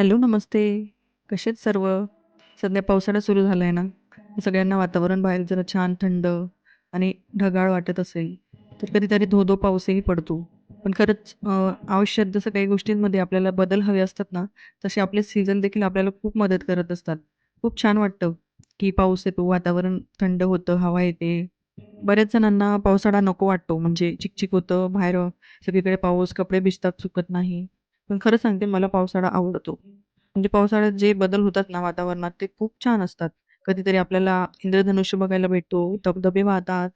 Hello, नमस्ते. कसे आहेत सर्व? सध्या पावसाळा सुरू झाला आहे ना, तर सगळ्यांना वातावरण बाहेर जरा छान थंड आणि ढगाळ वाटत असेल, तर कधीतरी धो-धो पाऊसही पडतो. पण खरंच आयुष्यात जसं काही गोष्टींमध्ये आपल्याला बदल हवे असतात ना, तसे आपले सीझन देखील आपल्याला खूप मदत करत असतात. खूप छान वाटतं, की पाऊस येतो, वातावरण थंड होतं, हवा येते. बऱ्याच जणांना पावसाळा नको वाटतो, म्हणजे चिकचिक होतं, बाहेर सगळीकडे पाऊस, कपडे भिजतात, सुकत नाही. पण खरं सांगते मला पावसाळा आवडतो. म्हणजे पावसाळ्यात जे बदल होतात ना वातावरणात ते खूप छान असतात. कधीतरी आपल्याला इंद्रधनुष्य बघायला भेटतो, धबधबे वाहतात,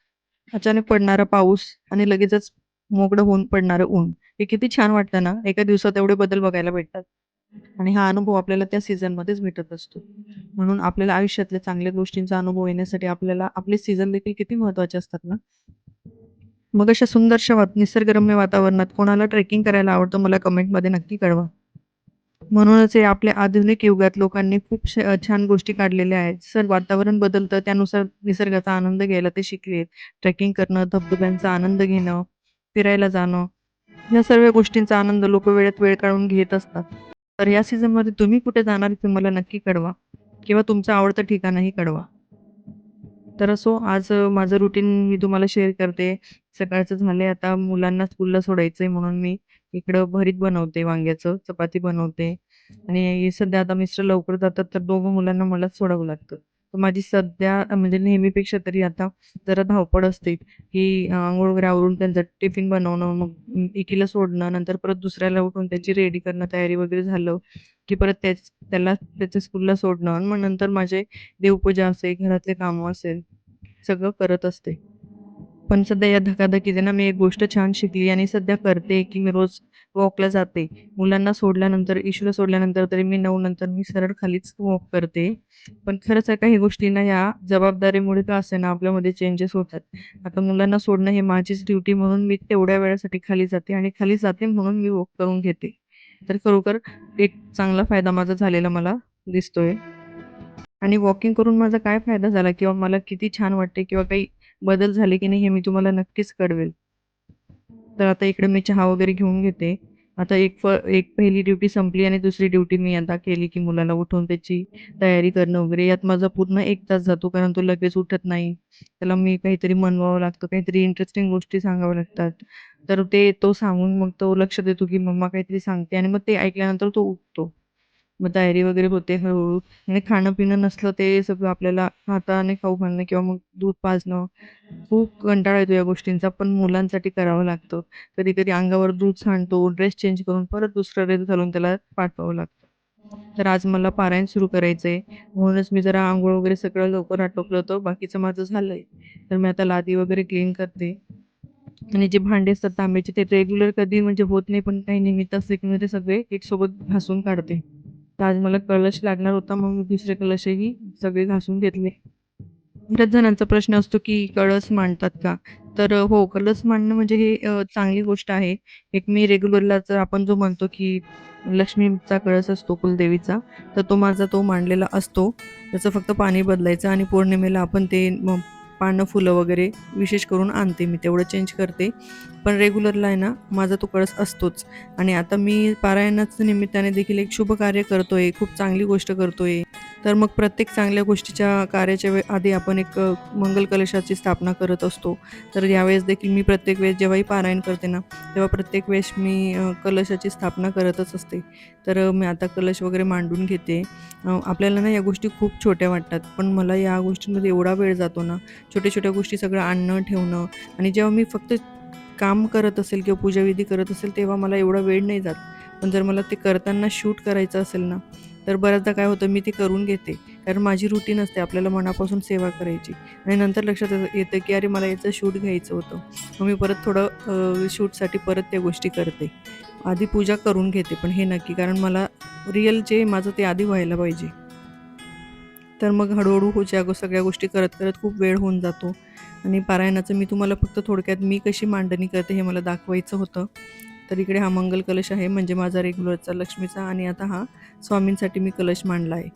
अचानक पडणारा पाऊस आणि लगेचच मोकळं होऊन पडणारं ऊन. हे किती छान वाटतं ना, एका दिवसात एवढे बदल बघायला भेटतात. आणि हा अनुभव आपल्याला त्या सीझनमध्येच भेटत असतो. म्हणून आपल्याला आयुष्यातल्या चांगल्या गोष्टींचा अनुभव येण्यासाठी आपल्याला आपले सीझन देखील किती महत्त्वाचे असतात ना. मग अशा सुंदरशा निसर्गरम्य वातावरणात कोणाला ट्रेकिंग करायला आवडतं मला कमेंटमध्ये नक्की कळवा. म्हणूनच हे आपल्या आधुनिक युगात लोकांनी खूप छान गोष्टी काढलेल्या आहेत. जसं वातावरण बदलतं त्यानुसार निसर्गाचा आनंद घ्यायला ते शिकलेत. ट्रेकिंग करणं, धबधब्यांचा आनंद घेणं, फिरायला जाणं, या सर्व गोष्टींचा आनंद लोकं वेळेत वेळ काढून घेत असतात. तर या सीझनमध्ये तुम्ही कुठे जाणार आहे ते मला नक्की कळवा किंवा तुमचं आवडतं ठिकाणही कळवा. तर असो आज माझं रुटीन मी तुम्हाला शेअर करते. सकाळचं झालंय आता मुलांना स्कूलला सोडायचंय म्हणून मी इकडं भरीत बनवते वांग्याचं, चपाती बनवते आणि सध्या आता मिस्टर लवकर जातात तर दोघं मुलांना मलाच सोडावं लागतं. तर माझी सध्या म्हणजे नेहमीपेक्षा तरी आता जरा धावपळ असते, की अंघोळ वगैरे आवरून त्यांचा टिफिन बनवणं, मग एकीला सोडणं, नंतर परत दुसऱ्याला उठून त्याची रेडी करणं, तयारी वगैरे झालं, की परत त्याला त्याच्या स्कूलला सोडणं आणि मग नंतर माझे देवपूजा असेल, घरातले कामं असेल, सगळं करत असते. पण सध्या या धकाधकीत आहे ना, मी एक गोष्ट छान शिकली आणि सध्या करते, की मी रोज वॉकला जाते. मुलांना सोडल्यानंतर, इशूला सोडल्यानंतर तरी मी 9 नंतर मी सरळ खालीच वॉक करते. पण खरंच आहे काही गोष्टींना या जबाबदारीमुळे का असेना आपल्यामध्ये चेंजेस होतात. आता मुलांना सोडणं हे माझीच ड्युटी म्हणून मी तेवढ्या वेळासाठी खाली जाते आणि खाली जाते म्हणून मी वॉक करून घेते. तर खरोखर एक चांगला फायदा माझा झालेला मला दिसतोय. आणि वॉकिंग करून माझा काय फायदा झाला किंवा मला किती छान वाटते किंवा काही बदल झाले की नाही हे मी तुम्हाला नक्कीच कळवेल. तर आता इकडे मी चहा वगैरे घेऊन घेते. आता एक पहिली ड्युटी संपली आणि दुसरी ड्युटी मी आता केली, की मुलाला उठवून त्याची तयारी करणं वगैरे यात माझा पूर्ण 1 तास जातो. कारण तो लगेच उठत नाही. त्याला मी काहीतरी मनवावं लागतं, काहीतरी इंटरेस्टिंग गोष्टी सांगाव्या लागतात. तर तो सांगून मग तो लक्ष देतो, की मम्मा काहीतरी सांगते आणि मग ते ऐकल्यानंतर तो उठतो. मग तयारी वगैरे होते हळू-हळू आणि खाणं-पिणं नसलं ते सगळं आपल्याला हाताने खाऊ घालणं किंवा मग दूध पाजणं, खूप कंटाळा येतो या गोष्टींचा, पण मुलांसाठी करावं लागतं. कधी-कधी अंगावर दूध सांडतो, ड्रेस चेंज करून परत दुसरा ड्रेस घालून त्याला पाठवावं लागतं. तर आज मला पारायण सुरू करायचंय, म्हणूनच मी जरा अंघोळ वगैरे सगळं लवकर आटोपलं होतं. बाकीचं माझं झालंय. तर मी आता लादी वगैरे क्लीन करते आणि जे भांडे असतात तांब्याचे ते रेग्युलर कधी म्हणजे होत नाही, पण काही निमित्त असले की मी ते सगळे एकसोबत घासून काढते. तर आज मला कलश लागणार होता, मग मी दुसरे कलशही सगळे घासून घेतले. बऱ्याच जणांचा प्रश्न असतो, की कळस मांडतात का? तर हो, कळस मांडणं म्हणजे हे चांगली गोष्ट आहे. एक मी रेग्युलरला जर आपण जो म्हणतो, की लक्ष्मीचा कळस असतो कुलदेवीचा, तर तो माझा मांडलेला असतो. त्याचं फक्त पाणी बदलायचं आणि पौर्णिमेला आपण ते पानं, फुलं वगैरे विशेष करून आणते मी, तेवढं चेंज करते. पण रेग्युलरला आहे ना, माझा तो कळस असतोच आणि आता मी पारायणाच्या निमित्ताने देखील एक शुभ कार्य करतोय, खूप चांगली गोष्ट करतोय. तर मग प्रत्येक चांगल्या गोष्टीच्या कार्याच्या आधी आपण एक मंगल कलशाची स्थापना करत असतो. तर यावेळेस देखील मी प्रत्येक वेळेस जेव्हाही पारायण करते ना, तेव्हा प्रत्येक वेळेस मी कलशाची स्थापना करतच असते. तर मी आता कलश वगैरे मांडून घेते. आपल्याला ना या गोष्टी खूप छोट्या वाटतात, पण मला या गोष्टींमध्ये एवढा वेळ जातो ना, छोट्या-छोट्या गोष्टी सगळं आणणं, ठेवणं आणि जेव्हा मी फक्त काम करत असेल किंवा पूजाविधी करत असेल, तेव्हा मला एवढा वेळ नाही जात. पण जर मला ते करताना शूट करायचं असेल ना, तर बऱ्याचदा काय होतं मी ते करून घेते. कारण माझी रुटीन असते आपल्याला मनापासून सेवा करायची आणि नंतर लक्षात येतं, की अरे मला याचं शूट घ्यायचं होतं. मग मी परत थोडं शूटसाठी परत त्या गोष्टी करते. आधी पूजा करून घेते, पण हे नक्की कारण मला रिअल जे माझं ते आधी व्हायला पाहिजे. तर मग हळू-हळू सगळ्या गोष्टी करत-करत खूप वेळ होऊन जातो आणि पारायणाचं मी तुम्हाला फक्त थोडक्यात मी कशी मांडणी करते हे मला दाखवायचं होतं. तर इकडे हा मंगल कलश आहे म्हणजे माझा रेग्युलरचा लक्ष्मीचा आणि आता हा स्वामींसाठी मी कलश मांडला आहे.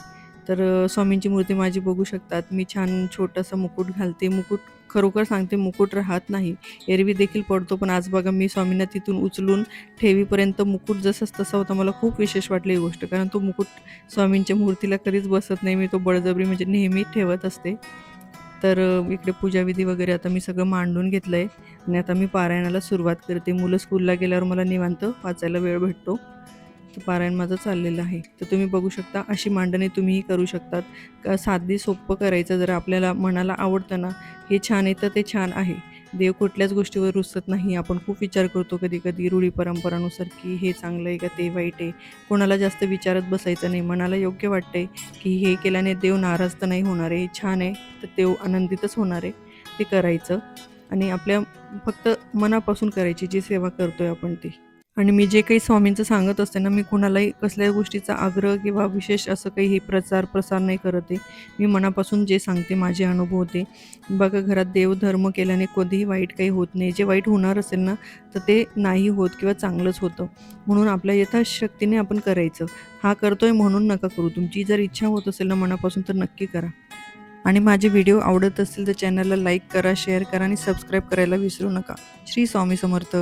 तर स्वामींची मूर्ती माझी बघू शकतात. मी छान छोटासा मुकुट घालते. मुकुट खरोखर सांगते मुकुट राहत नाही. एरवी देखील पडतो, पण आज बघा मी स्वामींना तिथून उचलून ठेवीपर्यंत मुकुट जसाच तसा होता. मला खूप विशेष वाटली ही गोष्ट, कारण तो मुकुट स्वामींच्या मूर्तीला कधीच बसत नाही. मी तो बळजबरी म्हणजे नेहमी ठेवत असते. तर इकडे पूजाविधी वगैरे आता मी सगळं मांडून घेतलं आहे आणि आता मी पारायणाला सुरुवात करते. मुलं स्कूलला गेल्यावर मला निवांत वाचायला वेळ भेटतो. तर पारायण माझं चाललेलं आहे. तर तुम्ही बघू शकता अशी मांडणी तुम्हीही करू शकतात. साधी सोपं करायचं जर आपल्याला मनाला आवडतं ना, हे छान आहे तर ते छान आहे. देव कुठल्याच गोष्टीवर रुसत नाही. आपण खूप विचार करतो कधी-कधी रूढी परंपरानुसार, की हे चांगलं आहे का ते वाईट आहे. कोणाला जास्त विचारत बसायचं नाही. मनाला योग्य वाटतंय, की हे केल्याने देव नाराज तर नाही होणार आहे, हे छान आहे, तर देव आनंदितच होणार आहे. ते करायचं आणि आपल्या फक्त मनापासून करायची जी सेवा करतोय आपण ती. आणि मी जे काही स्वामींचं सांगत असते ना, मी कोणालाही कसल्याही गोष्टीचा आग्रह किंवा विशेष असं काही हे प्रसार नाही करत आहे. मी मनापासून जे सांगते, माझे अनुभव ते. बघा घरात देवधर्म केल्याने कधीही वाईट काही होत नाही. जे वाईट होणार असेल ना, तर ते नाही होत किंवा चांगलंच होतं. म्हणून आपल्या यथाशक्तीने आपण करायचं. हा करतोय म्हणून नका करू. तुमची जर इच्छा होत असेल ना मनापासून, तर नक्की करा. आणि माझे व्हिडिओ आवडत असतील तर चॅनलला लाईक करा, शेअर करा आणि सबस्क्राईब करायला विसरू नका. श्री स्वामी समर्थ.